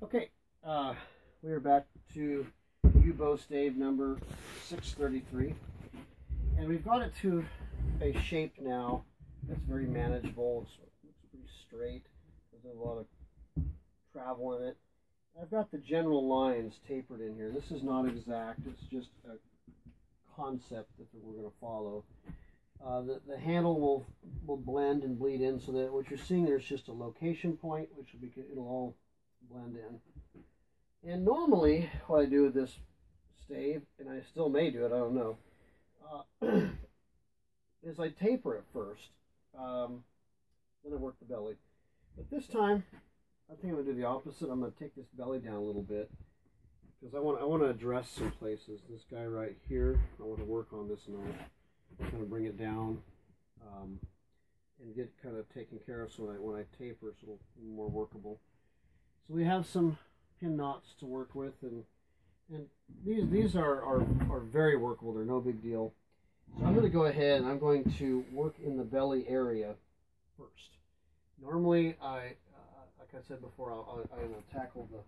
Okay, we are back to bowstave number 633, and we've got it to a shape now that's very manageable. It looks pretty straight. There's a lot of travel in it. I've got the general lines tapered in here. This is not exact. It's just a concept that we're going to follow. The handle will blend and bleed in, so that what you're seeing there's just a location point, which will be, it'll all blend in. And normally, what I do with this stave, and I still may do it, I don't know, is I taper it first, then I work the belly. But this time, I think I'm going to do the opposite. I'm going to take this belly down a little bit, because I want to address some places. This guy right here, I want to work on this knot, kind of bring it down, and get kind of taken care of, so when I taper, it's a little more workable. So we have some pin knots to work with, and these are very workable. They're no big deal. So I'm going to go ahead and I'm going to work in the belly area first. Normally, like I said before, I will tackle the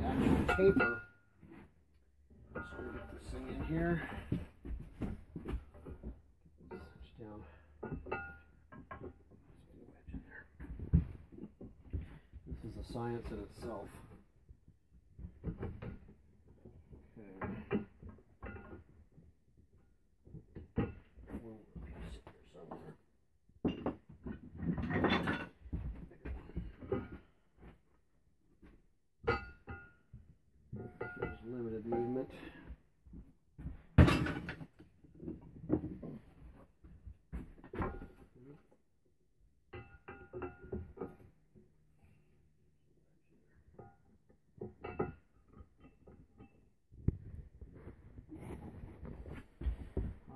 actual taper. So I'm going to get this thing in here. Switch down. This is a science in itself. Okay. There's limited movement.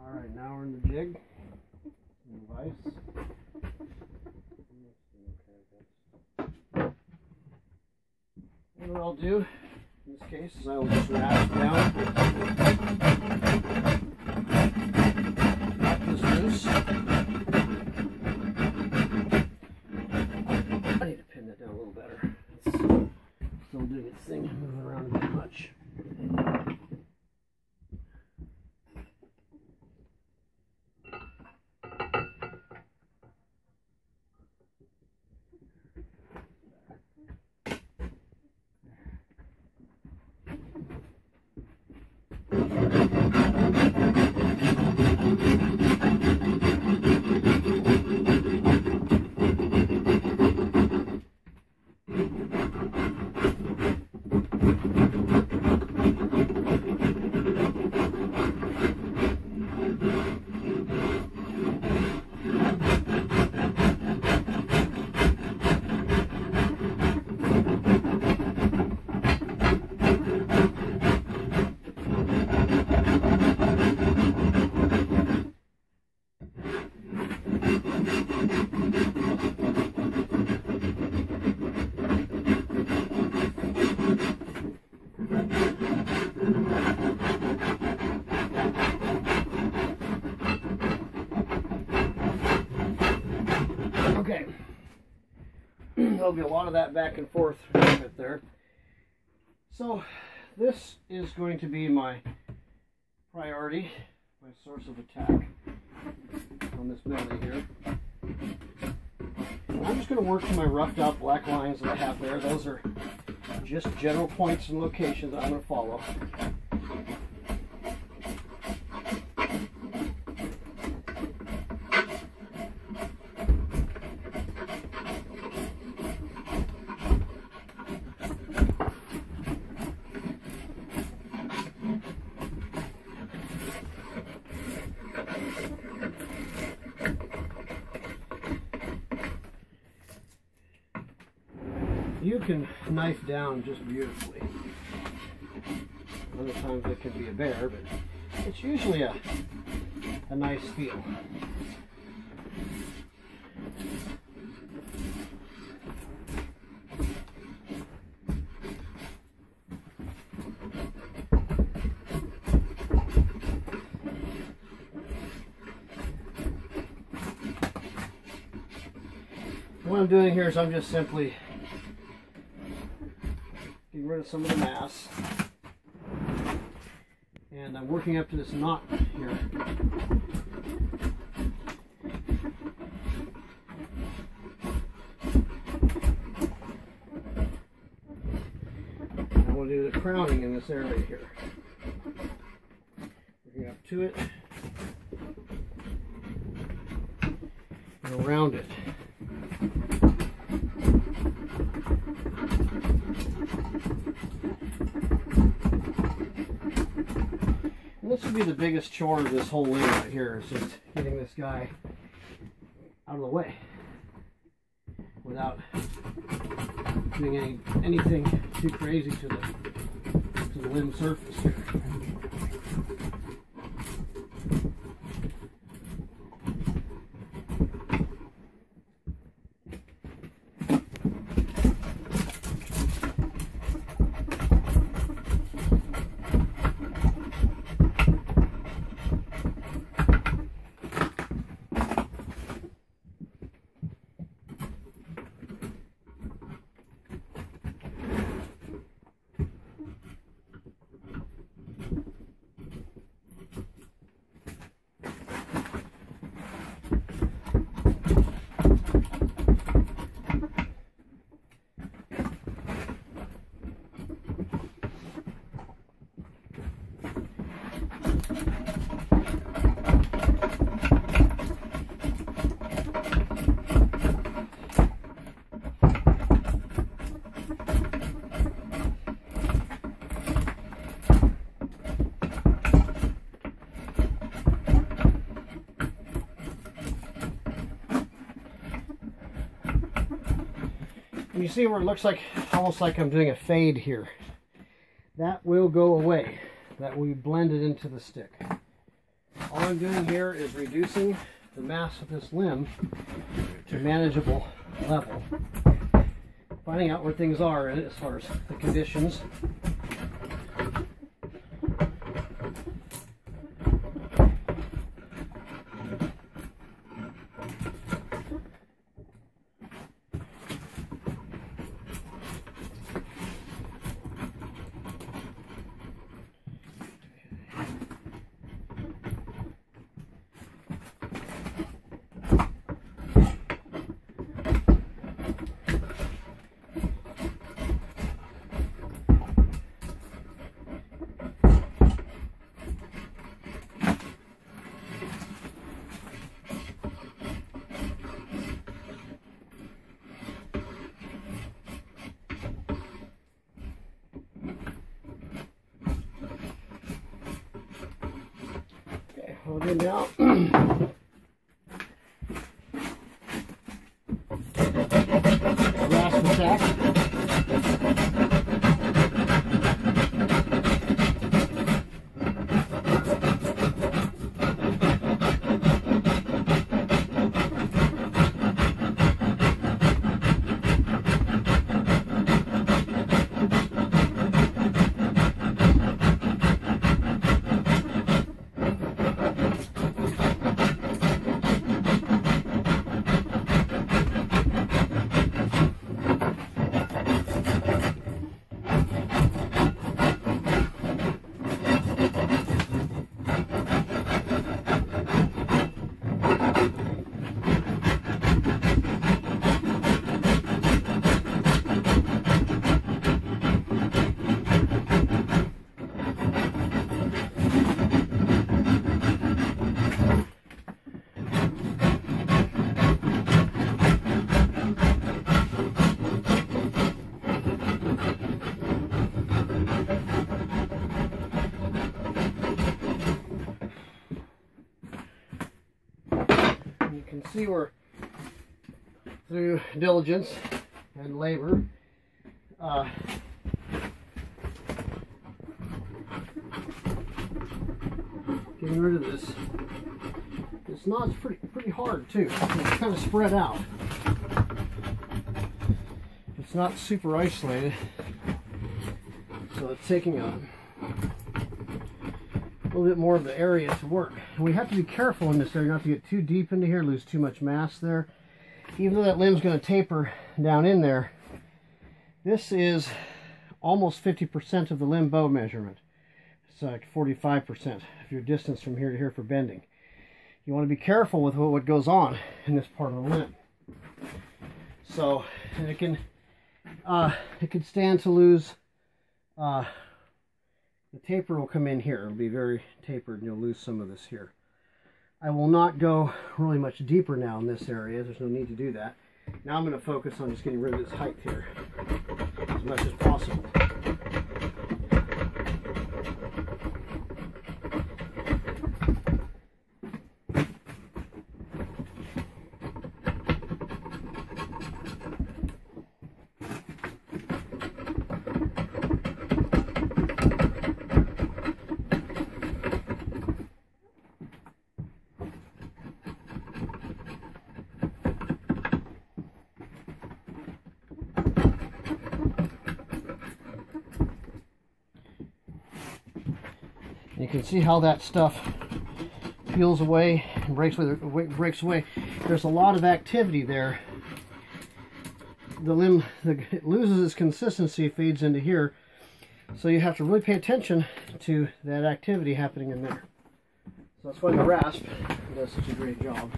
Alright, now we're in the jig. In the vise. And what I'll do in this case is I will just rasp down. Knock this loose. I need to pin that down a little better. It's still doing its thing, moving around a bit much. Okay, there'll be a lot of that back and forth right there. So this is going to be my priority, my source of attack on this belly here. I'm just going to work from my roughed out black lines that I have there. Those are just general points and locations that I'm going to follow. You can knife down just beautifully. Other times it can be a bear, but it's usually a nice feel. What I'm doing here is I'm just simply getting rid of some of the mass. And I'm working up to this knot here. And I want to do the crowning in this area here. Working up to it and around it. And this would be the biggest chore of this whole limb right here, is just getting this guy out of the way without doing anything too crazy to the limb surface here. You see where it looks like almost like I'm doing a fade here. That will go away. That will be blended into the stick. All I'm doing here is reducing the mass of this limb to a manageable level. Finding out where things are as far as the conditions. Hold it down. Grasp attack. See where through diligence and labor getting rid of this knot's pretty hard too. It's kind of spread out. It's not super isolated, so it's taking a little bit more of the area to work. And we have to be careful in this area not to get too deep into here, lose too much mass there. Even though that limb's going to taper down in there, this is almost 50% of the limb bow measurement. It's like 45% of your distance from here to here for bending. You want to be careful with what goes on in this part of the limb. So, and it can stand to lose. The taper will come in here. It'll be very tapered, and you'll lose some of this here. I will not go really much deeper now in this area. There's no need to do that. Now I'm going to focus on just getting rid of this height here as much as possible. You can see how that stuff peels away and breaks away. There's a lot of activity there. The limb it loses its consistency, fades into here. So you have to really pay attention to that activity happening in there. So that's why the rasp does such a great job.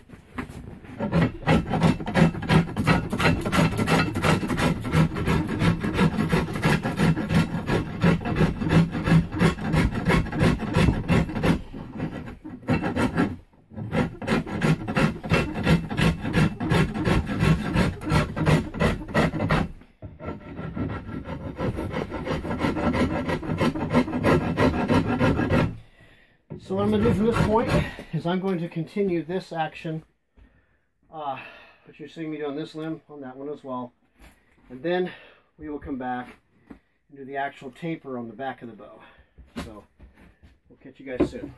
So what I'm going to do from this point is I'm going to continue this action, which you're seeing me do on this limb, on that one as well. And then we will come back and do the actual taper on the back of the bow. So we'll catch you guys soon.